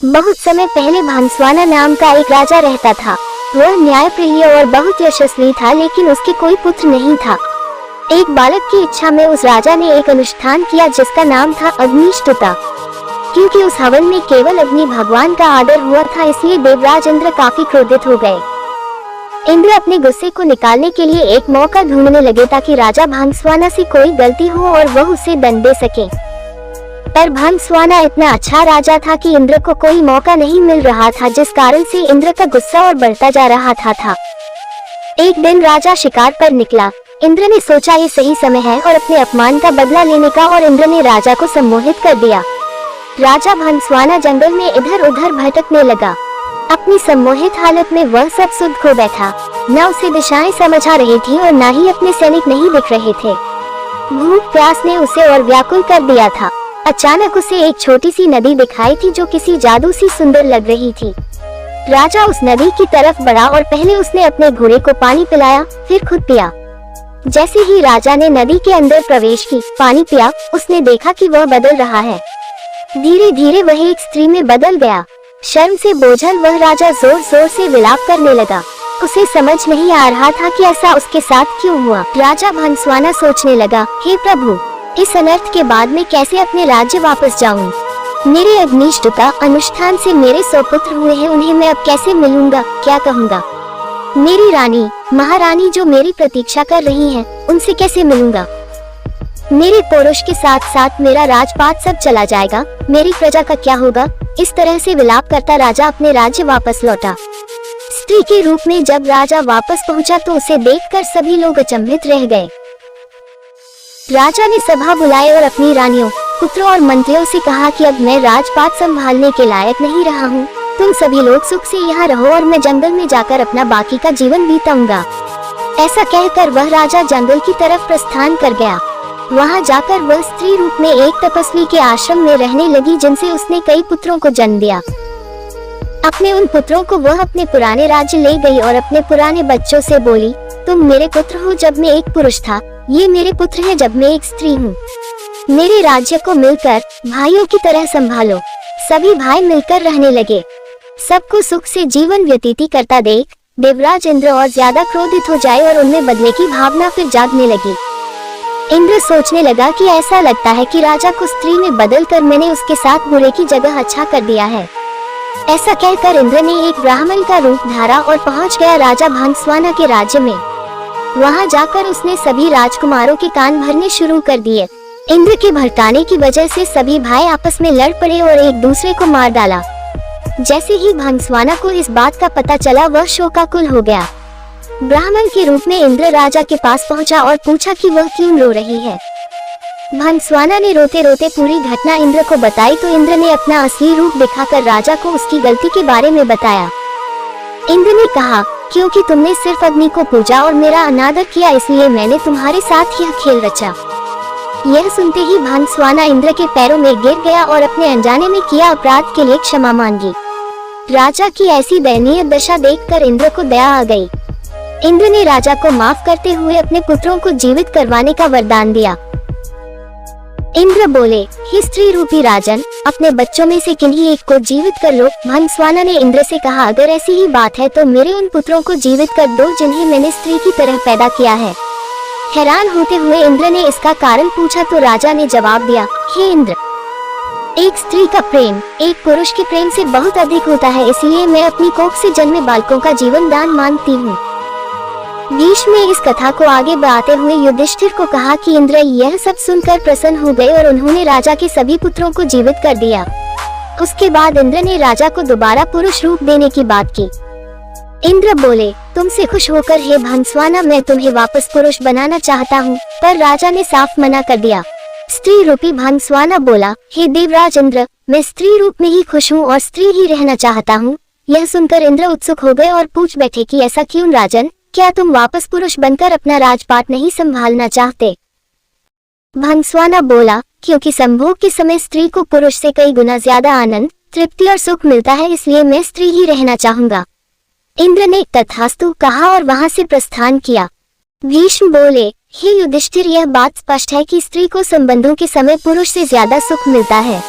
बहुत समय पहले भंसवाना नाम का एक राजा रहता था। वह न्यायप्रिय और बहुत यशस्वी था, लेकिन उसके कोई पुत्र नहीं था। एक बालक की इच्छा में उस राजा ने एक अनुष्ठान किया जिसका नाम था अग्निष्टुता। क्योंकि उस हवन में केवल अग्नि भगवान का आदर हुआ था, इसलिए देवराज इंद्र काफी क्रोधित हो गए। इंद्र अपने गुस्से को निकालने के लिए एक मौका ढूंढने लगे ताकि राजा भंसवाना से कोई गलती हो और वह उसे दंड दे सके। पर भंसवाना इतना अच्छा राजा था कि इंद्र को कोई मौका नहीं मिल रहा था, जिस कारण से इंद्र का गुस्सा और बढ़ता जा रहा था। एक दिन राजा शिकार पर निकला। इंद्र ने सोचा ये सही समय है और अपने अपमान का बदला लेने का, और इंद्र ने राजा को सम्मोहित कर दिया। राजा भंसवाना जंगल में इधर उधर भटकने लगा। अपनी सम्मोहित हालत में वह सब सुध खो बैठा। न उसे दिशाएं समझ आ रही थी और न ही अपने सैनिक नहीं दिख रहे थे। भूख प्यास ने उसे और व्याकुल कर दिया था। अचानक उसे एक छोटी सी नदी दिखाई थी जो किसी जादू सी सुंदर लग रही थी। राजा उस नदी की तरफ बढ़ा और पहले उसने अपने घोड़े को पानी पिलाया, फिर खुद पिया। जैसे ही राजा ने नदी के अंदर प्रवेश की, पानी पिया, उसने देखा कि वह बदल रहा है। धीरे धीरे वह एक स्त्री में बदल गया। शर्म से बोझल वह राजा जोर जोर से विलाप करने लगा। उसे समझ नहीं आ रहा था कि ऐसा उसके साथ क्यों हुआ। राजा भंसवाना सोचने लगा, हे प्रभु, इस अनर्थ के बाद मैं कैसे अपने राज्य वापस जाऊं? मेरे अग्निष्टुता अनुष्ठान से मेरे 100 पुत्र हुए हैं, उन्हें मैं अब कैसे मिलूंगा, क्या कहूँगा? मेरी रानी महारानी जो मेरी प्रतीक्षा कर रही हैं, उनसे कैसे मिलूंगा? मेरे पुरुष के साथ साथ मेरा राजपाट सब चला जाएगा, मेरी प्रजा का क्या होगा? इस तरह से विलाप करता राजा अपने राज्य वापस लौटा। स्त्री के रूप में जब राजा वापस पहुंचा तो उसे देखकर सभी लोग अचंभित रह गए। राजा ने सभा बुलाई और अपनी रानियों, पुत्रों और मंत्रियों से कहा कि अब मैं राजपाट संभालने के लायक नहीं रहा हूँ। तुम सभी लोग सुख से यहाँ रहो और मैं जंगल में जाकर अपना बाकी का जीवन बीताऊंगा। ऐसा कहकर वह राजा जंगल की तरफ प्रस्थान कर गया। वहाँ जाकर वह स्त्री रूप में एक तपस्वी के आश्रम में रहने लगी, जिनसे उसने कई पुत्रों को जन्म दिया। अपने उन पुत्रों को वह अपने पुराने राज्य ले गई और अपने पुराने बच्चों से बोली, तुम मेरे पुत्र हो जब मैं एक पुरुष था, ये मेरे पुत्र है जब मैं एक स्त्री हूँ। मेरे राज्य को मिलकर भाइयों की तरह संभालो। सभी भाई मिलकर रहने लगे। सबको सुख से जीवन व्यतीत करता देख देवराज इंद्र और ज्यादा क्रोधित हो जाए और उनमें बदले की भावना फिर जागने लगी। इंद्र सोचने लगा कि ऐसा लगता है कि राजा को स्त्री में बदलकर मैंने उसके साथ बुरे की जगह अच्छा कर दिया है। ऐसा कहकर इंद्र ने एक ब्राह्मण का रूप धारा और पहुंच गया राजा भंसवाना के राज्य में। वहां जाकर उसने सभी राजकुमारों के कान भरने शुरू कर दिए। इंद्र के भड़काने की वजह से सभी भाई आपस में लड़ पड़े और एक दूसरे को मार डाला। जैसे ही भंसवाना को इस बात का पता चला, वह शोकाकुल हो गया। ब्राह्मण के रूप में इंद्र राजा के पास पहुंचा और पूछा कि वह क्यों रो रही है। भंसवाना ने रोते रोते पूरी घटना इंद्र को बताई तो इंद्र ने अपना असली रूप दिखाकर राजा को उसकी गलती के बारे में बताया। इंद्र ने कहा, क्योंकि तुमने सिर्फ अग्नि को पूजा और मेरा अनादर किया, इसलिए मैंने तुम्हारे साथ यह खेल रचा। यह सुनते ही भंसवाना इंद्र के पैरों में गिर गया और अपने अनजाने में किया अपराध के लिए क्षमा मांगी। राजा की ऐसी दयनीय दशा देखकर इंद्र को दया आ गई। इंद्र ने राजा को माफ करते हुए अपने पुत्रों को जीवित करवाने का वरदान दिया। इंद्र बोले, हे स्त्री रूपी राजन, अपने बच्चों में से किन्हीं एक को जीवित कर लो। भंसवाना ने इंद्र से कहा, अगर ऐसी ही बात है तो मेरे उन पुत्रों को जीवित कर दो जिन्हें मैंने स्त्री की तरह पैदा किया है। हैरान होते हुए इंद्र ने इसका कारण पूछा तो राजा ने जवाब दिया, हे इंद्र, एक स्त्री का प्रेम एक पुरुष के प्रेम से बहुत अधिक होता है, इसलिए मैं अपनी कोख से जन्मे बालकों का जीवन दान मानती हूँ। भीष्म ने इस कथा को आगे बढ़ाते हुए युधिष्ठिर को कहा कि इंद्र यह सब सुनकर प्रसन्न हो गए और उन्होंने राजा के सभी पुत्रों को जीवित कर दिया। उसके बाद इंद्र ने राजा को दोबारा पुरुष रूप देने की बात की। इंद्र बोले, तुमसे खुश होकर हे भंसवाना, मैं तुम्हें वापस पुरुष बनाना चाहता हूँ, पर राजा ने साफ मना कर दिया। स्त्री रूपी भंसवाना बोला, हे देवराज इंद्र, मैं स्त्री रूप में ही खुश हूँ और स्त्री ही रहना चाहता हूँ। यह सुनकर इंद्र उत्सुक हो गए और पूछ बैठे कि ऐसा क्यों राजन, क्या तुम वापस पुरुष बनकर अपना राजपाट नहीं संभालना चाहते? भंसवाना बोला, क्योंकि संभोग के समय स्त्री को पुरुष से कई गुना ज्यादा आनंद, तृप्ति और सुख मिलता है, इसलिए मैं स्त्री ही रहना चाहूंगा। इंद्र ने तथास्तु कहा और वहां से प्रस्थान किया। भीष्म बोले, हे युधिष्ठिर, यह बात स्पष्ट है कि स्त्री को संबंधों के समय पुरुष से ज्यादा सुख मिलता है।